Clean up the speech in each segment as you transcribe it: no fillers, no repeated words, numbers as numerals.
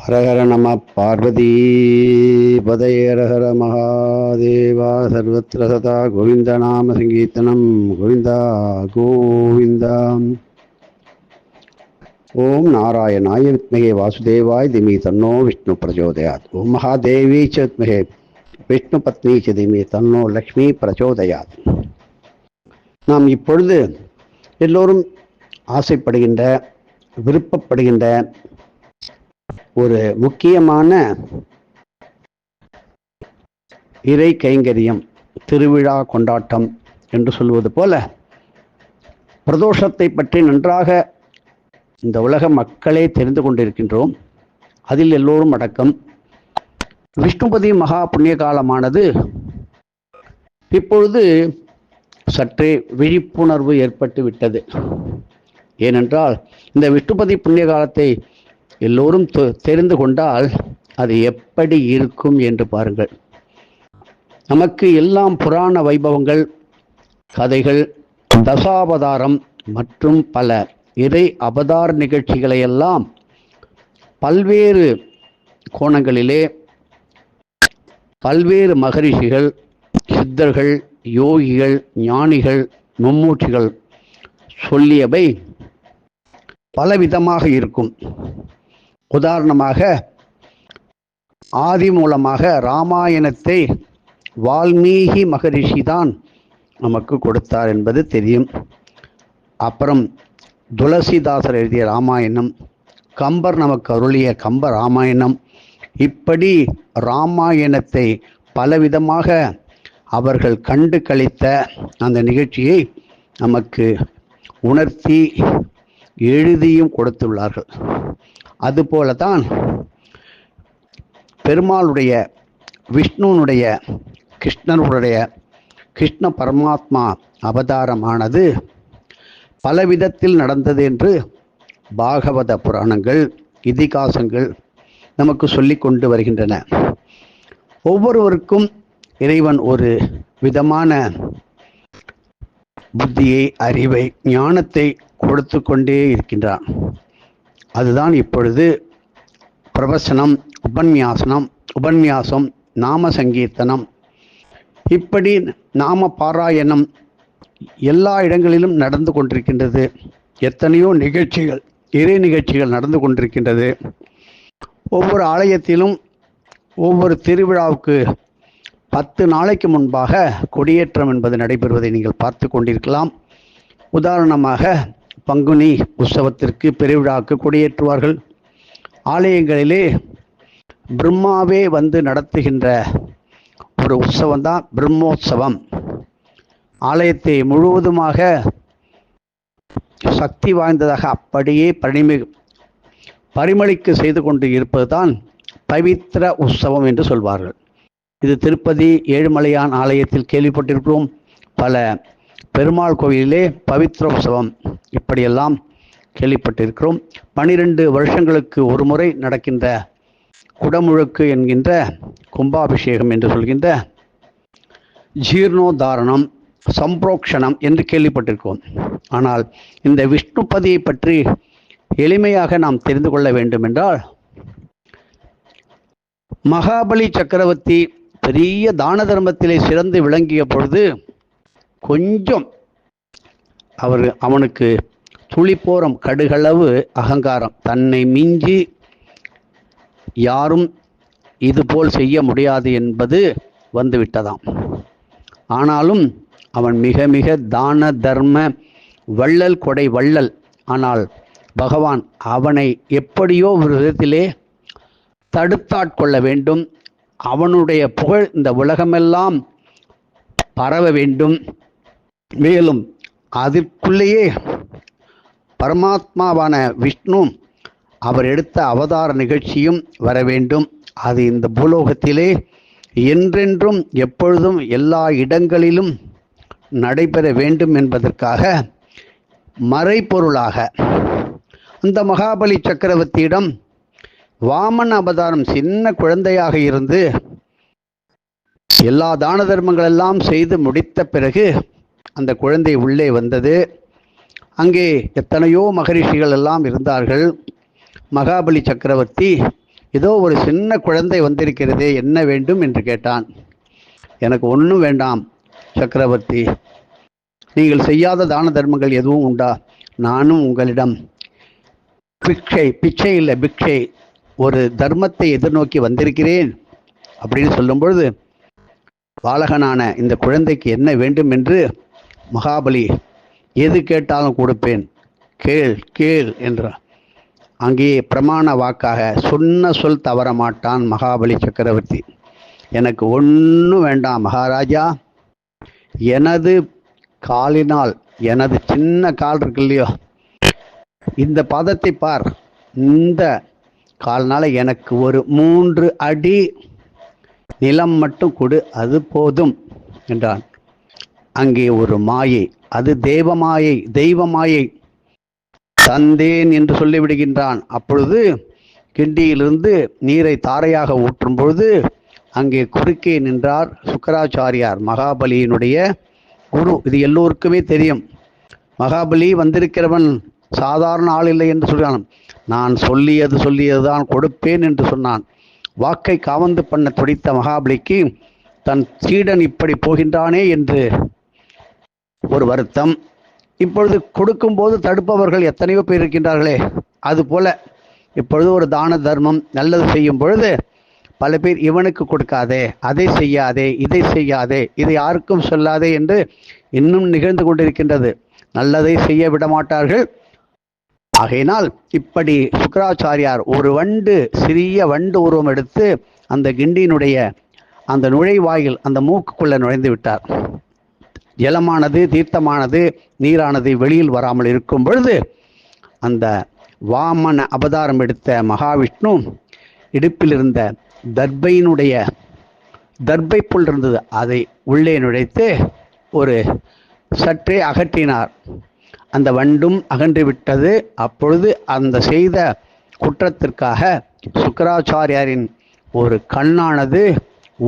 ஹரஹர நம பார்வதி பதயே ஹரஹர மகாதேவா சர்வத்திர சதா கோவிந்த நாம சங்கீர்த்தனம் கோவிந்தா கோவிந்தா. ஓம் நாராயணாய வித்மகே வாசுதேவாய திமி தன்னோ விஷ்ணு பிரச்சோதயாத். ஓம் மகாதேவி ச வித்மகே விஷ்ணு பத்னி ச திமி தன்னோ லக்ஷ்மி பிரச்சோதயாத். நாம் இப்பொழுது எல்லோரும் ஆசைப்படுகின்ற விருப்பப்படுகின்ற ஒரு முக்கியமான இறை கைங்கரியம், திருவிழா கொண்டாட்டம் என்று சொல்வது போல பிரதோஷத்தை பற்றி நன்றாக இந்த உலக மக்களே தெரிந்து கொண்டிருக்கின்றோம். அதில் எல்லோரும் அடக்கம். விஷ்ணுபதி மகா புண்ணிய காலமானது இப்பொழுது சற்றே விழிப்புணர்வு ஏற்பட்டு விட்டது. ஏனென்றால் இந்த விஷ்ணுபதி புண்ணிய காலத்தை எல்லோரும் தெரிந்து கொண்டால் அது எப்படி இருக்கும் என்று பாருங்கள். நமக்கு எல்லாம் புராண வைபவங்கள், கதைகள், தசாவதாரம் மற்றும் பல இறை அவதார நிகழ்ச்சிகளையெல்லாம் பல்வேறு கோணங்களிலே பல்வேறு மகரிஷிகள், சித்தர்கள், யோகிகள், ஞானிகள், மும்மூர்த்திகள் சொல்லியவை பலவிதமாக இருக்கும். உதாரணமாக ஆதி மூலமாக இராமாயணத்தை வால்மீகி மகரிஷி தான் நமக்கு கொடுத்தார் என்பது தெரியும். அப்புறம் துளசிதாசர் எழுதிய ராமாயணம், கம்பர் நமக்கு அருளிய கம்ப ராமாயணம், இப்படி ராமாயணத்தை பலவிதமாக அவர்கள் கண்டு கழித்த அந்த நிகழ்ச்சியை நமக்கு உணர்த்தி எழுதியும் கொடுத்துள்ளார்கள். அதுபோலதான் பெருமாளுடைய, விஷ்ணுனுடைய, கிருஷ்ண பரமாத்மா அவதாரமானது பலவிதத்தில் நடந்தது என்று பாகவத புராணங்கள், இதிகாசங்கள் நமக்கு சொல்லிக் கொண்டு வருகின்றன. ஒவ்வொருவருக்கும் இறைவன் ஒரு விதமான புத்தியை, அறிவை, ஞானத்தை கொடுத்து கொண்டே இருக்கின்றான். அதுதான் இப்பொழுது பிரவசனம், உபன்யாசம், நாம சங்கீர்த்தனம், இப்படி நாம பாராயணம் எல்லா இடங்களிலும் நடந்து கொண்டிருக்கின்றது. எத்தனையோ நிகழ்ச்சிகள், இறை நிகழ்ச்சிகள் நடந்து கொண்டிருக்கின்றது. ஒவ்வொரு ஆலயத்திலும் ஒவ்வொரு திருவிழாவுக்கு 10 நாளைக்கு முன்பாக கொடியேற்றம் என்பது நடைபெறுவதை நீங்கள் பார்த்து கொண்டிருக்கலாம். உதாரணமாக பங்குனி உற்சவத்திற்கு, பெருவிழாவுக்கு கொடியேற்றுவார்கள். ஆலயங்களிலே பிரம்மாவே வந்து நடத்துகின்ற ஒரு உற்சவம் தான் பிரம்மோற்சவம். ஆலயத்தை முழுவதுமாக சக்தி வாய்ந்ததாக அப்படியே பரிமளிக்க செய்து கொண்டு இருப்பது தான் பவித்ர உற்சவம் என்று சொல்வார்கள். இது திருப்பதி ஏழுமலையான் ஆலயத்தில் கேள்விப்பட்டிருக்கிறோம். பல பெருமாள் கோவிலிலே பவித்ர உற்சவம் இப்படியெல்லாம் கேள்விப்பட்டிருக்கிறோம். 12 வருஷங்களுக்கு ஒரு முறை நடக்கின்ற குடமுழுக்கு என்கின்ற கும்பாபிஷேகம் என்று சொல்கின்ற ஜீர்ணோதாரணம், சம்பிரோக்ஷணம் என்று கேள்விப்பட்டிருக்கிறோம். ஆனால் இந்த விஷ்ணுபதியை பற்றி எளிமையாக நாம் தெரிந்து கொள்ள வேண்டும் என்றால், மகாபலி சக்கரவர்த்தி பெரிய தான தர்மத்திலே சிறந்து விளங்கிய பொழுது கொஞ்சம் அவனுக்கு துளிப்போரம் கடுகளவு அகங்காரம், தன்னை மிஞ்சி யாரும் இதுபோல் செய்ய முடியாது என்பது வந்துவிட்டதாம். ஆனாலும் அவன் மிக மிக தான தர்ம வள்ளல், கொடை வள்ளல். ஆனால் பகவான் அவனை எப்படியோ ஒரு விதத்திலே தடுத்தாட்கொள்ள வேண்டும். அவனுடைய புகழ் இந்த உலகமெல்லாம் பரவ வேண்டும். மேலும் அதற்குள்ளேயே பரமாத்மாவான விஷ்ணு அவர் எடுத்த அவதார நிகழ்ச்சியும் வர வேண்டும். அது இந்த பூலோகத்திலே என்றென்றும் எப்பொழுதும் எல்லா இடங்களிலும் நடைபெற வேண்டும் என்பதற்காக மறைபொருளாக அந்த மகாபலி சக்கரவர்த்தியிடம் வாமன அவதாரம் சின்ன குழந்தையாக இருந்து எல்லா தான தர்மங்கள் எல்லாம் செய்து முடித்த பிறகு அந்த குழந்தை உள்ளே வந்தது. அங்கே எத்தனையோ மகரிஷிகள் எல்லாம் இருந்தார்கள். மகாபலி சக்கரவர்த்தி இதோ ஒரு சின்ன குழந்தை வந்திருக்கிறதே, என்ன வேண்டும் என்று கேட்டான். எனக்கு ஒன்றும் வேண்டாம் சக்கரவர்த்தி, நீங்கள் செய்யாத தான தர்மங்கள் எதுவும் உண்டா? நானும் உங்களிடம் பிச்சை இல்லை பிக்ஷை, ஒரு தர்மத்தை எதிர்நோக்கி வந்திருக்கிறேன் அப்படின்னு சொல்லும் பொழுது, பாலகனான இந்த குழந்தைக்கு என்ன வேண்டும் என்று மகாபலி, எது கேட்டாலும் கொடுப்பேன், கேள் கேள் என்றார். அங்கே பிரமாண வாக்காக சொன்ன சொல் தவற மாட்டான் மகாபலி சக்கரவர்த்தி. எனக்கு ஒன்றும் வேண்டாம் மகாராஜா, எனது காலினால், எனது சின்ன கால் இருக்கு இல்லையோ, இந்த பாதத்தை பார், இந்த கால்னால எனக்கு ஒரு 3 அடி நிலம் மட்டும் கொடு, அது போதும் என்றான். அங்கே ஒரு மாயை, அது தெய்வ மாயை தந்தேன் என்று சொல்லிவிடுகின்றான். அப்பொழுது கிண்டியிலிருந்து நீரை தாரையாக ஊற்றும் பொழுது அங்கே குறுக்கே நின்றார் சுக்கராச்சாரியார், மகாபலியினுடைய குரு. இது எல்லோருக்குமே தெரியும். மகாபலி வந்திருக்கிறவன் சாதாரண ஆள் இல்லை என்று சொல்கிறான். நான் சொல்லியதுதான் கொடுப்பேன் என்று சொன்னான். வாக்கை காவந்து பண்ண துடித்த மகாபலிக்கு தன் சீடன் இப்படி போகின்றானே என்று ஒரு வருத்தம். இப்பொழுது கொடுக்கும்போது தடுப்பவர்கள் எத்தனையோ பேர் இருக்கின்றார்களே, அதுபோல இப்பொழுது ஒரு தான தர்மம் நல்லது செய்யும் பொழுது பல பேர் இவனுக்கு கொடுக்காதே, அதை செய்யாதே, இதை செய்யாதே, இதை யாருக்கும் சொல்லாதே என்று இன்னும் நிகழ்ந்து கொண்டிருக்கின்றது. நல்லதை செய்ய விடமாட்டார்கள். ஆகையினால் இப்படி சுக்கராச்சாரியார் ஒரு சிறிய வண்டு உருவம் எடுத்து அந்த கிண்டியினுடைய அந்த நுழைவாயில், அந்த மூக்குக்குள்ள நுழைந்து விட்டார். ஜலமானது, தீர்த்தமானது, நீரானது வெளியில் வராமல் இருக்கும் பொழுது அந்த வாமன அவதாரம் எடுத்த மகாவிஷ்ணு இடுப்பில் இருந்த தர்பை புல் இருந்தது, அதை உள்ளே நுழைத்து ஒரு சற்றே அகற்றினார். அந்த வண்டும் அகன்று விட்டது. அப்பொழுது அந்த செய்த குற்றத்திற்காக சுக்கராச்சாரியாரின் ஒரு கண்ணானது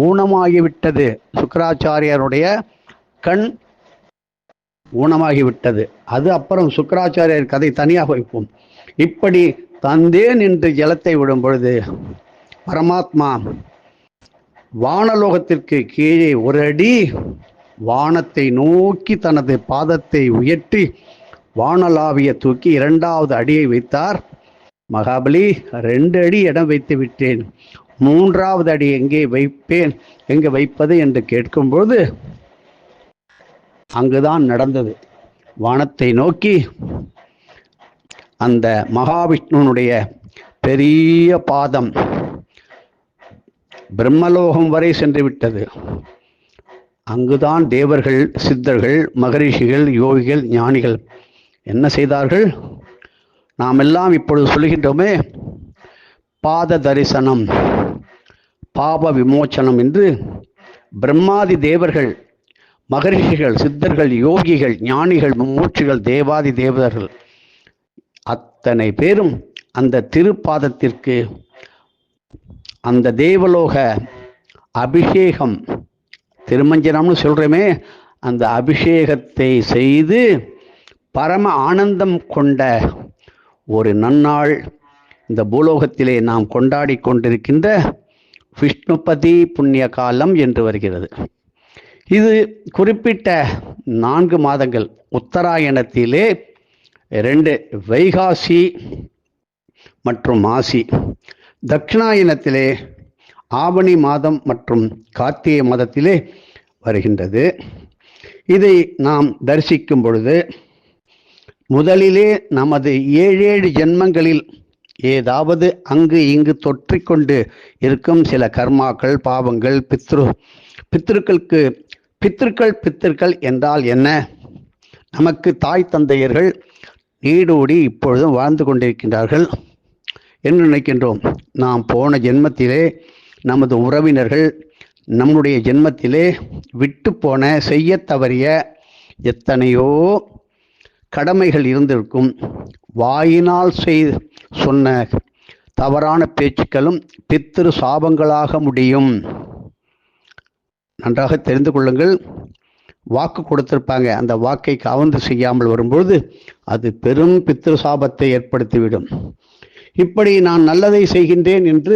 ஊனமாகிவிட்டது. சுக்கராச்சாரியாருடைய கண் ஊனமாகிவிட்டது. அது அப்புறம் சுக்கராச்சாரியார் கதை தனியாக வைப்போம். இப்படி தந்தேன் என்று ஜலத்தை விடும் பொழுது பரமாத்மா வானலோகத்திற்கு கீழே ஒரு அடி வானத்தை நோக்கி தனது பாதத்தை உயர்த்தி வானலாவிய தூக்கி 2வது அடியை வைத்தார். மகாபலி, 2 அடி இடம் வைத்து விட்டேன், 3வது அடி எங்கே வைப்பது என்று கேட்கும்போது அங்குதான் நடந்தது. வானத்தை நோக்கி அந்த மகாவிஷ்ணுனுடைய பெரிய பாதம் பிரம்மலோகம் வரை சென்று விட்டது. அங்குதான் தேவர்கள், சித்தர்கள், மகரிஷிகள், யோகிகள், ஞானிகள் என்ன செய்தார்கள்? நாம் எல்லாம் இப்பொழுது சொல்கின்றோமே, பாத தரிசனம், பாப விமோச்சனம் என்று பிரம்மாதி தேவர்கள், மகரிஷிகள், சித்தர்கள், யோகிகள், ஞானிகள், மும்மூர்த்திகள், தேவாதி தேவதர்கள் அத்தனை பேரும் அந்த திருப்பாதத்திற்கு அந்த தேவலோக அபிஷேகம், திருமஞ்சனம்னு சொல்கிறோமே, அந்த அபிஷேகத்தை செய்து பரம ஆனந்தம் கொண்ட ஒரு நன்னாள் இந்த பூலோகத்திலே நாம் கொண்டாடி கொண்டிருக்கின்ற விஷ்ணுபதி புண்ணிய காலம் என்று வருகிறது. இது குறிப்பிட்ட 4 மாதங்கள். உத்தராயணத்திலே 2, வைகாசி மற்றும் மாசி. தட்சிணாயனத்திலே ஆவணி மாதம் மற்றும் கார்த்திகை மாதத்திலே வருகின்றது. இதை நாம் தரிசிக்கும் பொழுது முதலிலே நமது 7 ஜென்மங்களில் ஏதாவது அங்கு இங்கு தொற்றிக்கொண்டு இருக்கும் சில கர்மாக்கள், பாவங்கள், பித்திருக்கள் என்றால் என்ன? நமக்கு தாய் தந்தையர்கள் நீடோடி இப்பொழுதும் வாழ்ந்து கொண்டிருக்கின்றார்கள் என்று நினைக்கின்றோம். நாம் போன ஜென்மத்திலே நமது உறவினர்கள் நம்முடைய ஜென்மத்திலே விட்டு போன, செய்ய தவறிய எத்தனையோ கடமைகள் இருந்திருக்கும். வாயினால் சொன்ன தவறான பேச்சுக்களும் பித்திரு சாபங்களாக முடியும். நன்றாக தெரிந்து கொள்ளுங்கள். வாக்கு கொடுத்திருப்பாங்க, அந்த வாக்கை கவர்ந்து செய்யாமல் வரும்பொழுது அது பெரும் பித்திரு சாபத்தை ஏற்படுத்திவிடும். இப்படி நான் நல்லதை செய்கின்றேன் என்று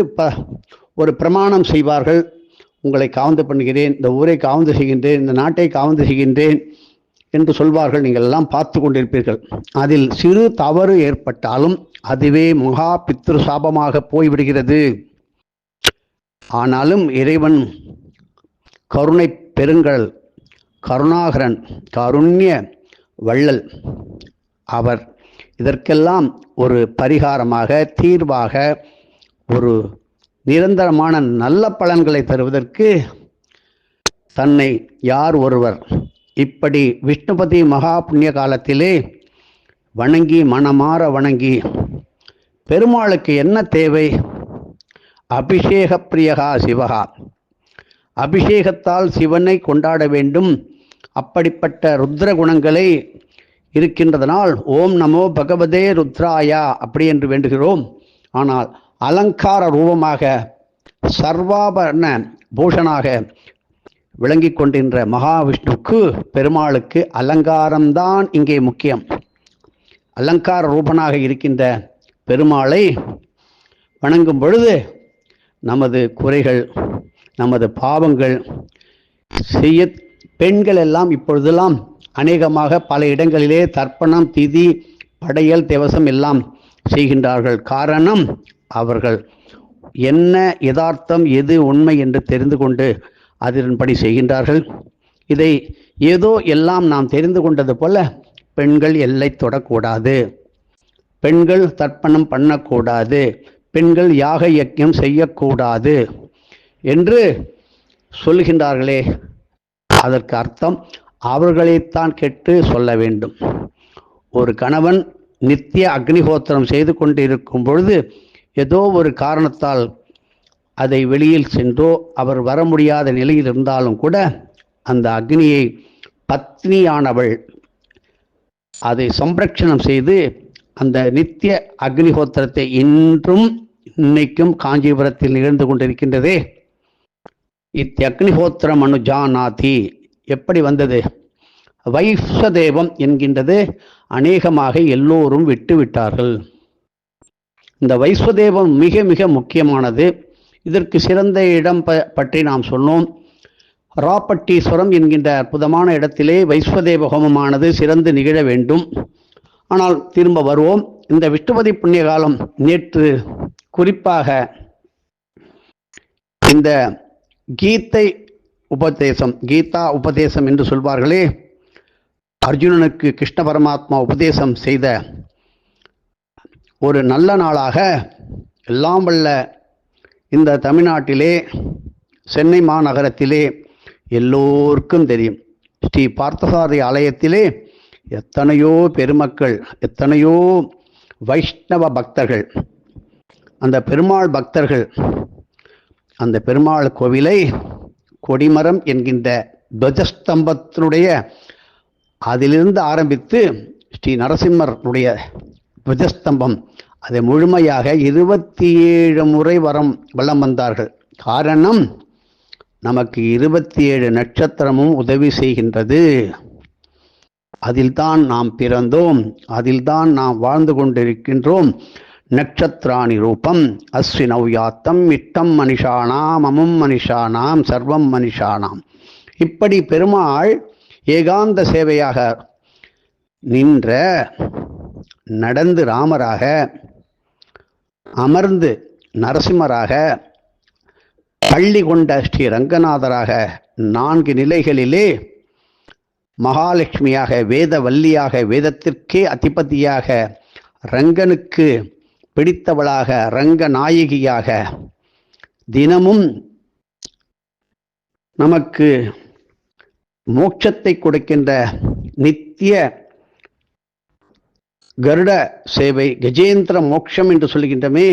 ஒரு பிரமாணம் செய்வார்கள். உங்களை காவந்து பண்ணுகிறேன், இந்த ஊரை காவந்து செய்கின்றேன், இந்த நாட்டை காவந்து செய்கின்றேன் என்று சொல்வார்கள். நீங்கள் எல்லாம் பார்த்து கொண்டிருப்பீர்கள். அதில் சிறு தவறு ஏற்பட்டாலும் அதுவே மகா பித்ரு சாபமாக போய்விடுகிறது. ஆனாலும் இறைவன் கருணை பெருங்கடல், கருணாகரன், காருண்ய வள்ளல். அவர் இதற்கெல்லாம் ஒரு பரிகாரமாக, தீர்வாக, ஒரு நிரந்தரமான நல்ல பலன்களை தருவதற்கு தன்னை யார் ஒருவர் இப்படி விஷ்ணுபதி மகா புண்ணிய காலத்திலே வணங்கி, மனமாற வணங்கி, பெருமாளுக்கு என்ன தேவை? அபிஷேக பிரியகா சிவகா, அபிஷேகத்தால் சிவனை கொண்டாட வேண்டும். அப்படிப்பட்ட ருத்ர குணங்களை இருக்கின்றதனால் ஓம் நமோ பகவதே ருத்ராயா அப்படி என்று வேண்டுகிறோம். ஆனால் அலங்கார ரூபமாக, சர்வாபரண பூஷனாக விளங்கி கொண்டிருந்த மகாவிஷ்ணுக்கு, பெருமாளுக்கு அலங்காரம்தான் இங்கே முக்கியம். அலங்கார ரூபனாக இருக்கின்ற பெருமாளை வணங்கும் பொழுது நமது குறைகள், நமது பாவங்கள் செய்ய பெண்கள் எல்லாம் இப்பொழுதெல்லாம் அநேகமாக பல இடங்களிலே தர்ப்பணம், திதி, படையல், தேவசம் எல்லாம் செய்கின்றார்கள். காரணம், அவர்கள் என்ன யதார்த்தம், எது உண்மை என்று தெரிந்து கொண்டு அதன்படி செய்கின்றார்கள். இதை ஏதோ எல்லாம் நாம் தெரிந்து கொண்டது போல பெண்கள் எல்லை தொடக்கூடாது, பெண்கள் தர்ப்பணம் பண்ணக்கூடாது, பெண்கள் யாக யஜ்ஞம் செய்யக்கூடாது என்று சொல்கின்றார்களே, அதற்கு அர்த்தம் அவர்களைத்தான் கேட்டு சொல்ல வேண்டும். ஒரு கணவன் நித்திய அக்னிஹோத்திரம் செய்து கொண்டிருக்கும் பொழுது ஏதோ ஒரு காரணத்தால் அதை வெளியில் சென்றோ அவர் வர முடியாத நிலையில் இருந்தாலும் கூட அந்த அக்னியை பத்னியானவள் அதை சம்ரட்சணம் செய்து அந்த நித்திய அக்னிஹோத்திரத்தை இன்றும் இன்னைக்கும் காஞ்சிபுரத்தில் நிகழ்ந்து கொண்டிருக்கின்றதே. இத்தியக்னிஹோத்திரம் அனுஜானாதி எப்படி வந்தது? வைஸ்வதேவம் என்கின்றது அநேகமாக எல்லோரும் விட்டுவிட்டார்கள். இந்த வைஸ்வதேவம் மிக மிக முக்கியமானது. இதற்கு சிறந்த இடம் பற்றி நாம் சொன்னோம். ராப்பட்டீஸ்வரம் என்கின்ற அற்புதமான இடத்திலே வைஸ்வதேவ ஹோமமானது சிறந்து நிகழ வேண்டும். ஆனால் திரும்ப வருவோம். இந்த விஷ்ணுபதி புண்ணிய காலம் நேற்று குறிப்பாக இந்த கீதை உபதேசம், கீதா உபதேசம் என்று சொல்வார்களே, அர்ஜுனனுக்கு கிருஷ்ண பரமாத்மா உபதேசம் செய்த ஒரு நல்ல நாளாக எல்லாம் வல்ல இந்த தமிழ்நாட்டிலே, சென்னை மாநகரத்திலே எல்லோருக்கும் தெரியும். ஸ்ரீ பார்த்தசாரதி ஆலயத்திலே எத்தனையோ பெருமக்கள், எத்தனையோ வைஷ்ணவ பக்தர்கள், அந்த பெருமாள் பக்தர்கள் அந்த பெருமாள் கோவிலை கொடிமரம் என்கின்ற துவஜஸ்தம்பத்தினுடைய அதிலிருந்து ஆரம்பித்து ஸ்ரீ நரசிம்மருடைய துவஜஸ்தம்பம் அதை முழுமையாக 27 முறை வலம் வந்தார்கள். காரணம், நமக்கு 27 நட்சத்திரமும் உதவி செய்கின்றது. அதில்தான் நாம் பிறந்தோம், அதில்தான் நாம் வாழ்ந்து கொண்டிருக்கின்றோம். நட்சத்திராணி ரூபம் அஸ்வினவ்யாத்தம் இட்டம் மனிஷானாம் அமும் மனிஷானாம் சர்வம் மனிஷானாம். இப்படி பெருமாள் ஏகாந்த சேவையாக நின்ற, நடந்து ராமராக, அமர்ந்து நரசிம்மராக, பள்ளி கொண்ட ஸ்ரீ ரங்கநாதராக 4 நிலைகளிலே மகாலட்சுமியாக, வேதவல்லியாக, வேதத்திற்கே அதிபதியாக, ரங்கனுக்கு பிடித்தவளாக, ரங்கநாயகியாக, தினமும் நமக்கு மோட்சத்தை கொடுக்கின்ற நித்திய கருட சேவை, கஜேந்திர மோட்சம் என்று சொல்கின்றமே,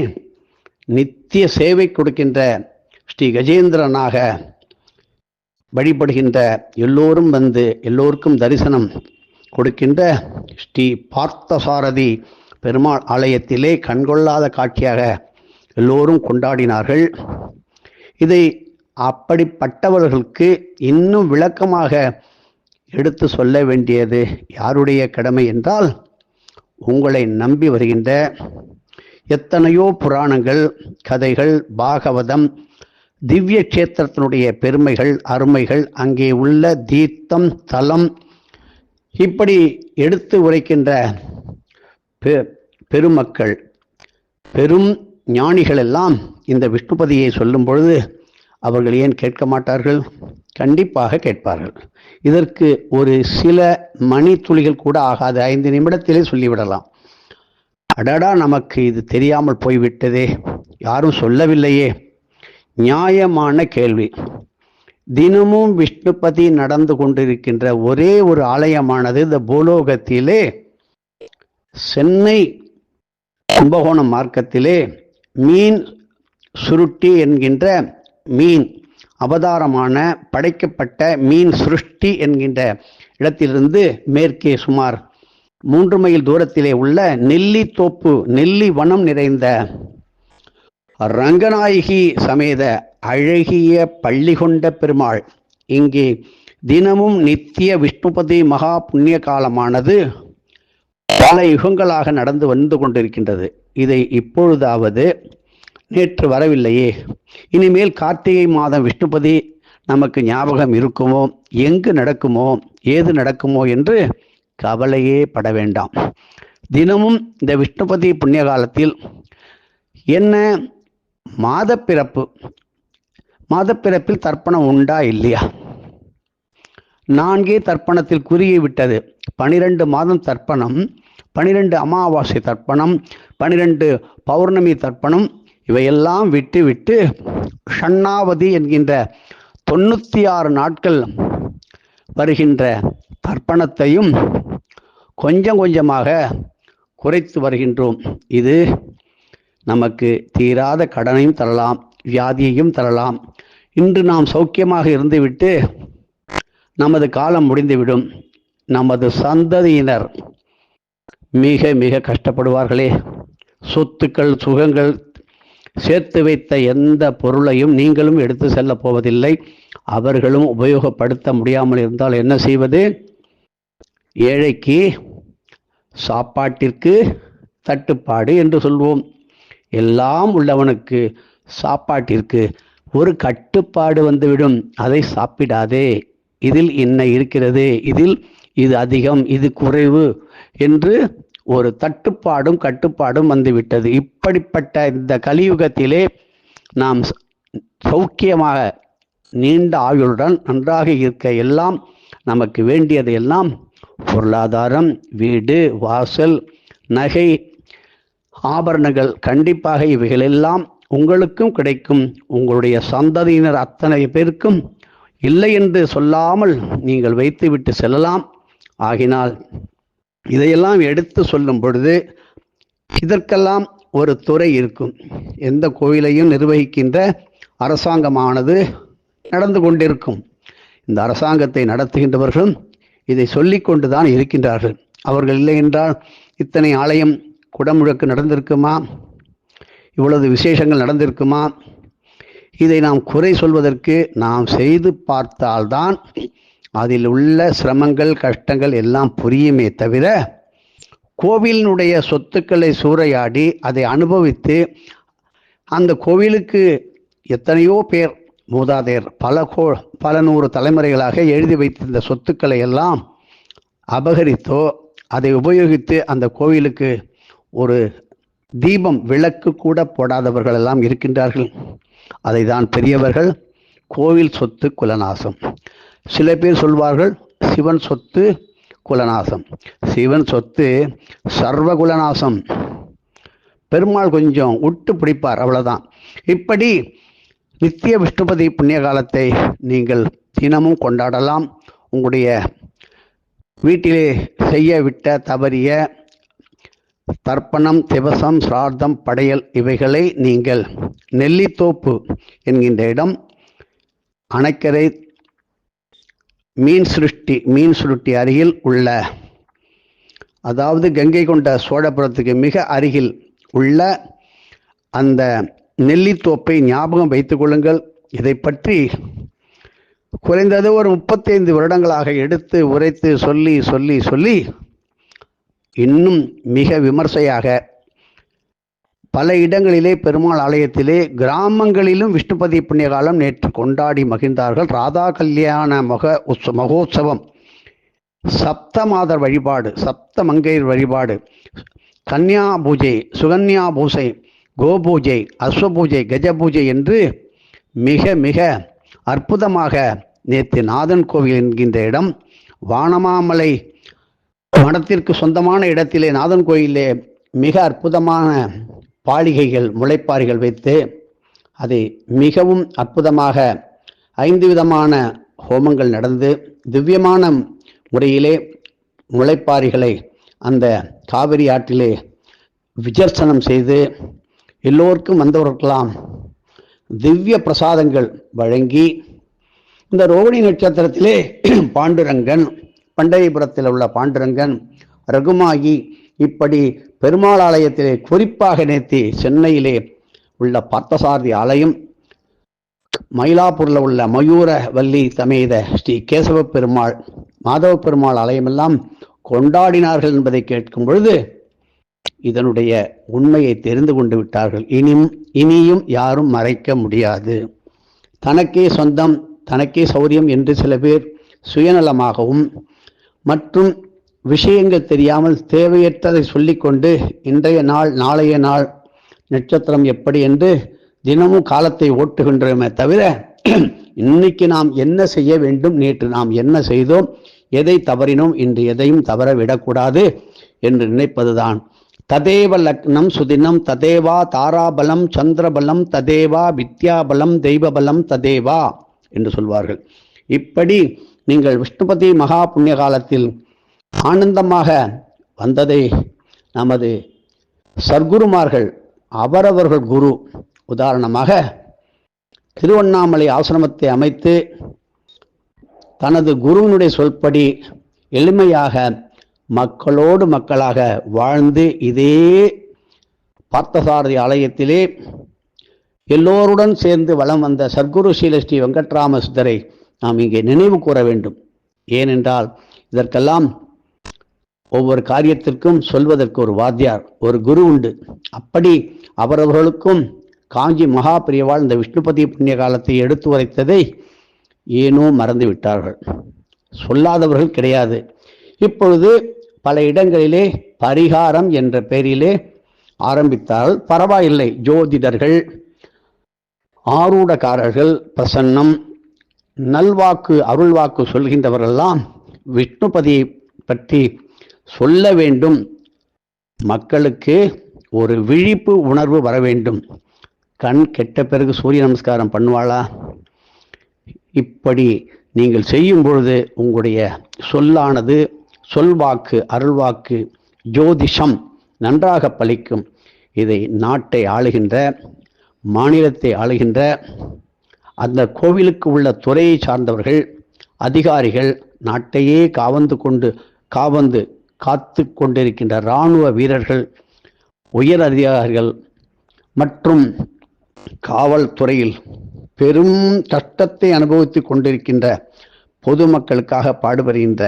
நித்திய சேவை கொடுக்கின்ற ஸ்ரீ கஜேந்திரனாக வழிபடுகின்ற எல்லோரும் வந்து எல்லோருக்கும் தரிசனம் கொடுக்கின்ற ஸ்ரீ பார்த்தசாரதி பெருமாள் ஆலயத்திலே கண்கொள்ளாத காட்சியாக எல்லோரும் கொண்டாடினார்கள். இதை அப்படிப்பட்டவர்களுக்கு இன்னும் விளக்கமாக எடுத்து சொல்ல வேண்டியது யாருடைய கடமை என்றால், உங்களை நம்பி வருகின்ற எத்தனையோ புராணங்கள், கதைகள், பாகவதம், திவ்ய கஷேத்திரத்தினுடைய பெருமைகள், அருமைகள், அங்கே உள்ள தீர்த்தம், தலம், இப்படி எடுத்து உரைக்கின்ற பெருமக்கள், பெரும் ஞானிகள் எல்லாம் இந்த விஷ்ணுபதியை சொல்லும் பொழுது அவர்கள் ஏன் கேட்க மாட்டார்கள்? கண்டிப்பாக கேட்பார்கள். இதற்கு ஒரு சில மணி துளிகள் கூட ஆகாது, 5 நிமிடத்திலே சொல்லிவிடலாம். அடடா, நமக்கு இது தெரியாமல் போய்விட்டதே, யாரும் சொல்லவில்லையே. நியாயமான கேள்வி. தினமும் விஷ்ணுபதி நடந்து கொண்டிருக்கின்ற ஒரே ஒரு ஆலயமானது இந்த பூலோகத்திலே சென்னை கும்பகோணம் மார்க்கத்திலே மீன் சுருட்டி என்கின்ற மீன் அவதாரமான படைக்கப்பட்ட மீன் சிருஷ்டி என்கின்ற இடத்திலிருந்து மேற்கே சுமார் 3 மைல் தூரத்திலே உள்ள நெல்லி தோப்பு, நெல்லி வனம் நிறைந்த ரங்கநாயகி சமேத அழகிய பள்ளி கொண்ட பெருமாள், இங்கே தினமும் நித்திய விஷ்ணுபதி மகா புண்ணிய காலமானது பல யுகங்களாக நடந்து வந்து கொண்டிருக்கின்றது. இதை இப்பொழுதாவது நேற்று வரவில்லையே, இனிமேல் கார்த்திகை மாதம் விஷ்ணுபதி நமக்கு ஞாபகம் இருக்குமோ, எங்கு நடக்குமோ, ஏது நடக்குமோ என்று கவலையே பட வேண்டாம். தினமும் இந்த விஷ்ணுபதி புண்ணிய காலத்தில் என்ன மாதப்பிறப்பு, மாதப்பிறப்பில் தர்ப்பணம் உண்டா இல்லையா? 4 தர்ப்பணத்தில் குறுகி விட்டது. 12 மாதம் தர்ப்பணம், 12 அமாவாசை தர்ப்பணம், 12 பௌர்ணமி தர்ப்பணம், இவையெல்லாம் விட்டு விட்டு ஷண்ணாவதி என்கின்ற 96 நாட்கள் வருகின்ற தர்ப்பணத்தையும் கொஞ்சம் கொஞ்சமாக குறைத்து வருகின்றோம். இது நமக்கு தீராத கடனையும் தரலாம், வியாதியையும் தரலாம். இன்று நாம் சௌக்கியமாக இருந்துவிட்டு நமது காலம் முடிந்துவிடும். நமது சந்ததியினர் மிக மிக கஷ்டப்படுவார்களே. சொத்துக்கள், சுகங்கள், சேர்த்து வைத்த எந்த பொருளையும் நீங்களும் எடுத்து செல்ல போவதில்லை. அவர்களும் உபயோகப்படுத்த முடியாமல் இருந்தால் என்ன செய்வது? ஏழைக்கு சாப்பாட்டிற்கு தட்டுப்பாடு என்று சொல்வோம். எல்லாம் உள்ளவனுக்கு சாப்பாட்டிற்கு ஒரு கட்டுப்பாடு வந்துவிடும். அதை சாப்பிடாதே, இதில் என்ன இருக்கிறது, இதில் இது அதிகம், இது குறைவு என்று ஒரு தட்டுப்பாடும் கட்டுப்பாடும் வந்துவிட்டது. இப்படிப்பட்ட இந்த கலியுகத்திலே நாம் சௌக்கியமாக நீண்ட ஆயுளுடன் நன்றாக இருக்க எல்லாம் நமக்கு வேண்டியது எல்லாம் பொருளாதாரம், வீடு, வாசல், நகை, ஆபரணங்கள், கண்டிப்பாக இவைகளெல்லாம் உங்களுக்கும் கிடைக்கும். உங்களுடைய சந்ததியினர் அத்தனை பேருக்கும் இல்லை என்று சொல்லாமல் நீங்கள் வைத்துவிட்டு செல்லலாம். ஆகினால் இதையெல்லாம் எடுத்து சொல்லும் பொழுது இதற்கெல்லாம் ஒரு துறை இருக்கும். எந்த கோயிலையும் நிர்வகிக்கின்ற அரசாங்கமானது நடந்து கொண்டிருக்கும். இந்த அரசாங்கத்தை நடத்துகின்றவர்களும் இதை சொல்லிக்கொண்டு தான் இருக்கின்றார்கள். அவர்கள் இல்லை என்றால் இத்தனை ஆலயம் குடமுழக்கு நடந்திருக்குமா? இவ்வளவு விசேஷங்கள் நடந்திருக்குமா? இதை நாம் குறை சொல்வதற்கு நாம் செய்து பார்த்தால்தான் அதில் உள்ள சிரமங்கள், கஷ்டங்கள் எல்லாம் புரியுமே தவிர, கோவிலினுடைய சொத்துக்களை சூறையாடி அதை அனுபவித்து அந்த கோவிலுக்கு எத்தனையோ பேர் மூதாதையர் பல 100 தலைமுறைகளாக எழுதி வைத்திருந்த சொத்துக்களை எல்லாம் அபகரித்தோ அதை உபயோகித்து அந்த கோவிலுக்கு ஒரு தீபம், விளக்கு கூட போடாதவர்கள் எல்லாம் இருக்கின்றார்கள். அதை தான் பெரியவர்கள் கோவில் சொத்து குலநாசம். சில பேர் சொல்வார்கள் சிவன் சொத்து குலநாசம். சிவன் சொத்து சர்வ குலநாசம். பெருமாள் கொஞ்சம் விட்டு பிடிப்பார், அவ்வளவுதான். இப்படி நித்திய விஷ்ணுபதி புண்ணிய காலத்தை நீங்கள் தினமும் கொண்டாடலாம். உங்களுடைய வீட்டிலே செய்ய விட்ட தவறிய தர்ப்பணம், திவசம், சிரார்த்தம், படையல் இவைகளை நீங்கள் நெல்லித்தோப்பு என்கின்ற இடம், அணைக்கரை மீன் சுருட்டி அருகில் உள்ள, அதாவது கங்கை கொண்ட சோழபுரத்துக்கு மிக அருகில் உள்ள அந்த நெல்லித்தோப்பை ஞாபகம் வைத்துக் கொள்ளுங்கள். இதை பற்றி குறைந்தது ஒரு 35 வருடங்களாக எடுத்து உரைத்து சொல்லி சொல்லி சொல்லி இன்னும் மிக விமர்சையாக பல இடங்களிலே பெருமாள் ஆலயத்திலே கிராமங்களிலும் விஷ்ணுபதி புண்ணிய காலம் நேற்று கொண்டாடி மகிழ்ந்தார்கள். ராதா கல்யாண மகோத்சவம், சப்தமாதர் வழிபாடு, சப்த மங்கையர் வழிபாடு, கன்யா பூஜை, சுகன்யா பூஜை, கோபூஜை, அஸ்வ பூஜை, கஜ பூஜை என்று மிக மிக அற்புதமாக நேற்று நாதன் கோவில் என்கின்ற இடம் வானமாமலை மடத்திற்கு சொந்தமான இடத்திலே நாதன் கோயிலே மிக அற்புதமான பாலிகைகள், முளைப்பாரிகள் வைத்து அதை மிகவும் அற்புதமாக 5 விதமான ஹோமங்கள் நடந்து திவ்யமான முறையிலே முளைப்பாரிகளை அந்த காவிரி ஆற்றிலே விஜர்சனம் செய்து எல்லோருக்கும் வந்தவர்களுக்கெல்லாம் திவ்ய பிரசாதங்கள் வழங்கி இந்த ரோகிணி நட்சத்திரத்திலே பாண்டுரங்கன், பண்டையபுரத்தில் உள்ள பாண்டுரங்கன், ரகுமாயி, இப்படி பெருமாள் ஆலயத்திலே குறிப்பாக நேர்த்தி சென்னையிலே உள்ள பார்த்தசாரதி ஆலயம், மயிலாப்பூரில் உள்ள மயூரவல்லி சமேத ஸ்ரீ கேசவ பெருமாள், மாதவ பெருமாள் ஆலயமெல்லாம் கொண்டாடினார்கள் என்பதை கேட்கும் பொழுது இதனுடைய உண்மையை தெரிந்து கொண்டு விட்டார்கள். இனியும் யாரும் மறைக்க முடியாது. தனக்கே சொந்தம், தனக்கே சௌரியம் என்று சில பேர் சுயநலமாகவும் மற்றும் விஷயங்கள் தெரியாமல் தேவையற்றதை சொல்லிக்கொண்டு இன்றைய நாள், நாளைய நாள், நட்சத்திரம் எப்படி என்று தினமும் காலத்தை ஓட்டுகின்றோமே தவிர இன்னைக்கு நாம் என்ன செய்ய வேண்டும், நேற்று நாம் என்ன செய்தோம், எதை தவறினோம், இன்று எதையும் தவற விடக்கூடாது என்று நினைப்பதுதான். ததேவ லக்னம் சுதினம் ததேவா தாராபலம் சந்திரபலம் ததேவா வித்யாபலம் தெய்வபலம் ததேவா என்று சொல்வார்கள். இப்படி நீங்கள் விஷ்ணுபதி மகா புண்ணிய காலத்தில் ஆனந்தமாக வந்ததை நமது சர்க்குருமார்கள் அவரவர்கள் குரு, உதாரணமாக திருவண்ணாமலை ஆசிரமத்தை அமைத்து தனது குருவினுடைய சொல்படி எளிமையாக மக்களோடு மக்களாக வாழ்ந்து இதே பார்த்தசாரதி ஆலயத்திலே எல்லோருடன் சேர்ந்து வலம் வந்த சர்க்குரு ஸ்ரீல ஸ்ரீ வெங்கட்ராம சித்தரை நாம் இங்கே நினைவு கூற வேண்டும். ஏனென்றால் இதற்கெல்லாம் ஒவ்வொரு காரியத்திற்கும் சொல்வதற்கு ஒரு வாத்தியார், ஒரு குரு உண்டு. அப்படி அவரவர்களுக்கும் காஞ்சி மகா பிரியவாள் இந்த விஷ்ணுபதி புண்ணிய காலத்தை எடுத்து உரைத்ததை ஏனோ மறந்து விட்டார்கள். சொல்லாதவர்கள் கிடையாது. இப்பொழுது பல இடங்களிலே பரிகாரம் என்ற பெயரிலே ஆரம்பித்தால் பரவாயில்லை. ஜோதிடர்கள், ஆரூடக்காரர்கள், பிரசன்னம், நல்வாக்கு, அருள்வாக்கு சொல்கின்றவரெல்லாம் விஷ்ணுபதியை பற்றி சொல்ல வேண்டும். மக்களுக்கு ஒரு விழிப்பு உணர்வு வர வேண்டும். கண் கெட்ட பிறகு சூரிய நமஸ்காரம் பண்ணுவாளா? இப்படி நீங்கள் செய்யும் பொழுது உங்களுடைய சொல்லானது, சொல்வாக்கு, அருள்வாக்கு, ஜோதிஷம் நன்றாக பலிக்கும். இதை நாட்டை ஆளுகின்ற, மாநிலத்தை ஆளுகின்ற அந்த கோவிலுக்கு உள்ள துறையை சார்ந்தவர்கள், அதிகாரிகள், நாட்டையே காத்து கொண்டிருக்கின்ற இராணுவ வீரர்கள், உயர் அதிகாரிகள் மற்றும் காவல்துறையில் பெரும் கஷ்டத்தை அனுபவித்துக் கொண்டிருக்கின்ற பொதுமக்களுக்காக பாடுபடுகின்ற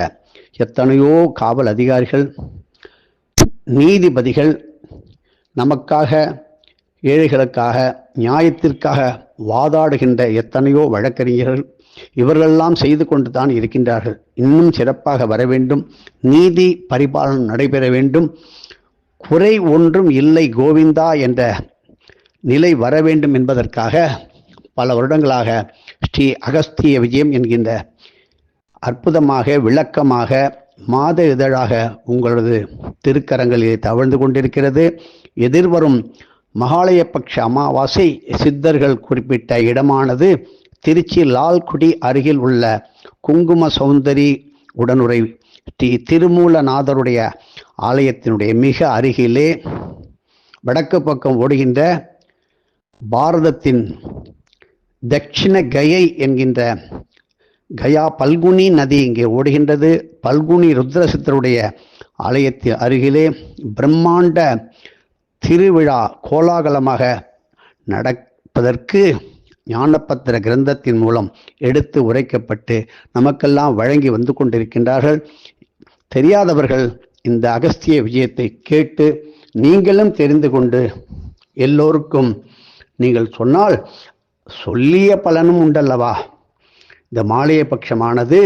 எத்தனையோ காவல் அதிகாரிகள், நீதிபதிகள், நமக்காக, ஏழைகளுக்காக, நியாயத்திற்காக வாதாடுகின்ற எத்தனையோ வழக்கறிஞர்கள், இவர்களெல்லாம் செய்து கொண்டு தான் இருக்கின்றார்கள். இன்னும் சிறப்பாக வர வேண்டும். நீதி பரிபாலனம் நடைபெற வேண்டும். குறை ஒன்றும் இல்லை கோவிந்தா என்ற நிலை வர வேண்டும் என்பதற்காக பல வருடங்களாக ஸ்ரீ அகஸ்திய விஜயம் என்கின்ற அற்புதமாக, விளக்கமாக, மாத இதழாக உங்களது திருக்கரங்களிலே தவழ்ந்து கொண்டிருக்கிறது. எதிர்வரும் மகாலயபக்ஷ அமாவாசை சித்தர்கள் குறிப்பிட்ட இடமானது திருச்சி லால்குடி அருகில் உள்ள குங்கும சௌந்தரி உடனுரை ஸ்ரீ திருமூலநாதருடைய ஆலயத்தினுடைய மிக அருகிலே வடக்கு பக்கம் ஓடுகின்ற பாரதத்தின் தட்சிண கயை என்கின்ற கயா பல்குனி நதி இங்கே ஓடுகின்றது. பல்குனி ருத்ரசித்தருடைய ஆலயத்தின் அருகிலே பிரம்மாண்ட திருவிழா கோலாகலமாக நடப்பதற்கு ஞானப்பத்திர கிரந்தத்தின் மூலம் எடுத்து உரைக்கப்பட்டு நமக்கெல்லாம் வழங்கி வந்து கொண்டிருக்கின்றார்கள். தெரியாதவர்கள் இந்த அகஸ்திய விஜயத்தை கேட்டு நீங்களும் தெரிந்து கொண்டு எல்லோருக்கும் நீங்கள் சொன்னால் சொல்லிய பலனும் உண்டல்லவா. இந்த மாலைய பட்சமானது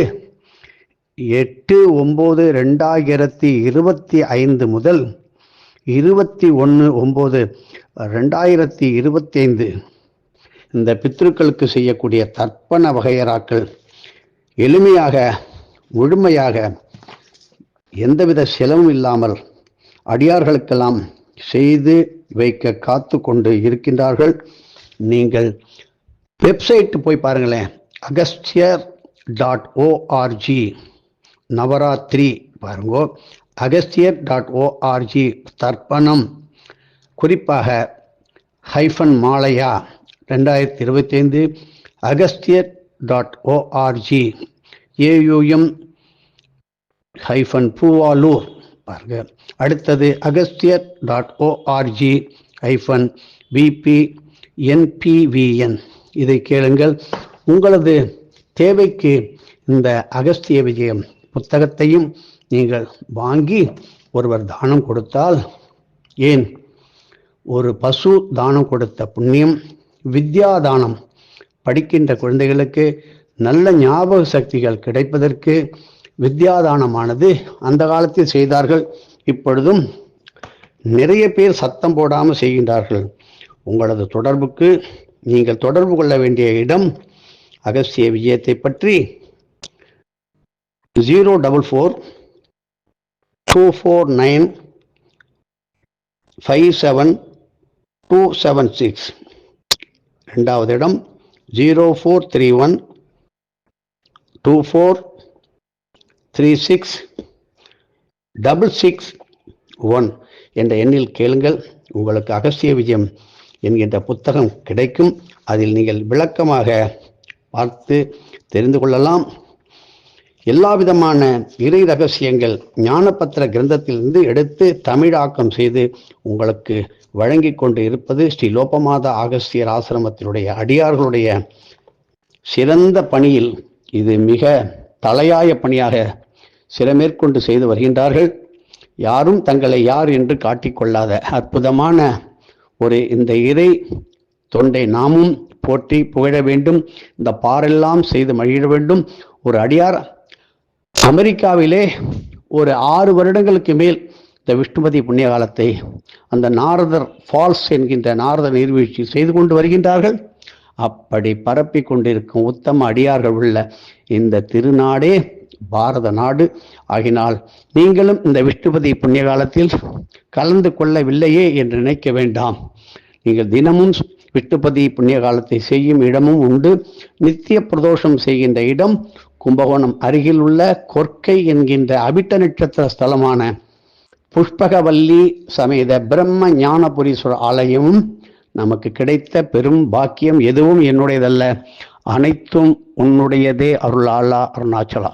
8/9/2025 முதல் 21/9/2025 இந்த பித்ருக்களுக்கு செய்யக்கூடிய தர்ப்பண வகையராக்கள் எளிமையாக முழுமையாக எந்தவித செலவும் இல்லாமல் அடியார்களுக்கெல்லாம் செய்து வைக்க காத்து கொண்டு இருக்கின்றார்கள். நீங்கள் வெப்சைட் போய் பாருங்களேன், agasthyar.org நவராத்திரி பாருங்கோ, agasthyar.org தர்ப்பணம், குறிப்பாக -மாலையா 2025 agasthyar.org AUM-பூவாலூர் பாருங்க. அடுத்தது agasthyar.org -VPNPVN இதை கேளுங்கள். உங்களது தேவைக்கு இந்த அகஸ்திய விஜயம் புத்தகத்தையும் நீங்கள் வாங்கி ஒருவர் தானம் கொடுத்தால், ஏன் ஒரு பசு தானம் கொடுத்த புண்ணியம், வித்யா தானம் படிக்கின்ற குழந்தைகளுக்கு நல்ல ஞாபக சக்திகள் கிடைப்பதற்கு வித்யாதானமானது அந்த காலத்தில் செய்தார்கள். இப்பொழுதும் நிறைய பேர் சத்தம் போடாமல் செய்கின்றார்கள். உங்களது தொடர்புக்கு நீங்கள் தொடர்பு கொள்ள வேண்டிய இடம் அகஸ்திய விஜயத்தை பற்றி 044-249-57276. இரண்டாவது இடம் 0431-2436-661 என்ற எண்ணில் கேளுங்கள். உங்களுக்கு அகஸ்திய விஜயம் என்கின்ற புத்தகம் கிடைக்கும். அதில் நீங்கள் விளக்கமாக பார்த்து தெரிந்து கொள்ளலாம். எல்லா விதமான இறை ரகசியங்கள் ஞானபத்திர கிரந்தத்திலிருந்து எடுத்து தமிழாக்கம் செய்து உங்களுக்கு வழங்கி கொண்டு இருப்பது ஸ்ரீ லோபமாதா அகஸ்தியர் ஆசிரமத்தினுடைய அடியார்களுடைய சிறந்த பணியில் இது மிக தலையாய பணியாக சிறமேற்கொண்டு செய்து வருகின்றார்கள். யாரும் தங்களை யார் என்று காட்டிக்கொள்ளாத அற்புதமான இந்த இறை தொண்டை நாமும் போற்றி புகழ வேண்டும். இந்த பாரெல்லாம் செய்து மகிழ வேண்டும். ஒரு அடியார் அமெரிக்காவிலே ஒரு 6 வருடங்களுக்கு மேல் இந்த விஷ்ணுபதி புண்ணிய காலத்தை அந்த நாரதர் ஃபால்ஸ் என்கின்ற நாரத நீர்வீழ்ச்சி செய்து கொண்டு வருகின்றார்கள். அப்படி பரப்பி கொண்டிருக்கும் உத்தம அடியார்கள் உள்ள இந்த திருநாடே பாரத நாடு ஆகினால் நீங்களும் இந்த விஷ்ணுபதி புண்ணிய காலத்தில் கலந்து கொள்ளவில்லையே என்று நினைக்க வேண்டாம். நீங்கள் தினமும் விஷ்ணுபதி புண்ணிய காலத்தை செய்யும் இடமும் உண்டு. நித்திய பிரதோஷம் செய்கின்ற இடம் கும்பகோணம் அருகில் உள்ள கொர்க்கை என்கின்ற அபிட்ட நட்சத்திர ஸ்தலமான புஷ்பகவல்லி சமேத பிரம்ம ஞானபுரீஸ்வரர் ஆலயமும் நமக்கு கிடைத்த பெரும் பாக்கியம். எதுவும் என்னுடையதல்ல, அனைத்தும் உன்னுடையதே அருளாளா அருணாச்சலா.